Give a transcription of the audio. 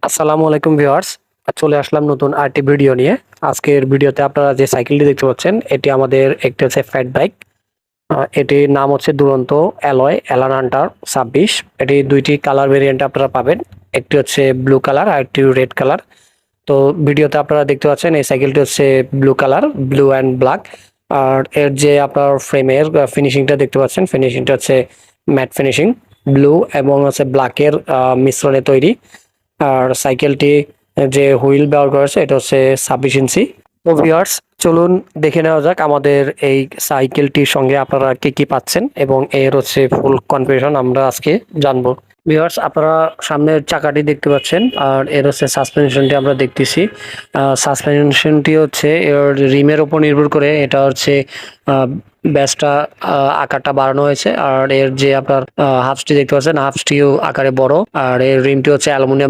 আসসালামু আলাইকুম ভিউয়ার্স, চলে আসলাম নতুন আরেকটি ভিডিও নিয়ে। আজকের ভিডিওতে আপনারা যে সাইকেলটি দেখতে পাচ্ছেন এটি আমাদের একটি হচ্ছে ফ্যাট বাইক। এটির নাম হচ্ছে দুরন্ত অ্যালয় অ্যালান হান্টার 26। এটি দুইটি কালার ভেরিয়েন্ট আপনারা পাবেন, একটি হচ্ছে ব্লু কালার আর একটি রেড কালার। তো ভিডিওতে আপনারা দেখতে পাচ্ছেন এই সাইকেলটি হচ্ছে blue colour, blue and black. আর এর যে আপনার ফ্রেমের ফিনিশিংটা দেখতে পাচ্ছেন, ফিনিশিংটা হচ্ছে ম্যাট ফিনিশিং, ব্লু এবং হচ্ছে ব্ল্যাকের মিশ্রণে তৈরি। আর সাইকেলটি যে হুইল ব্যবহার করেছে এটা হচ্ছে 26 ইঞ্চি। তো ভিউয়ার্স, চলুন দেখে নেওয়া যাক আমাদের এই সাইকেলটির সঙ্গে আপনারা কি কি পাচ্ছেন এবং এর হচ্ছে ফুল কনফিগারেশন আমরা আজকে জানবো। ভিউয়ার্স, আপনারা সামনের চাকাটি দেখতে পাচ্ছেন আর এর হচ্ছে সাসপেনশনটি আমরা দেখতেছি। সাসপেনশনটি হচ্ছে এর রিমের উপর নির্ভর করে এটা হচ্ছে ব্যাসটা আকারটা বাড়ানো হয়েছে। আর এর যে আপনার হাফসটি দেখতে পাচ্ছেন, হাফসটিও আকারে বড়। আর এর রিমটি হচ্ছে অ্যালুমিনিয়াম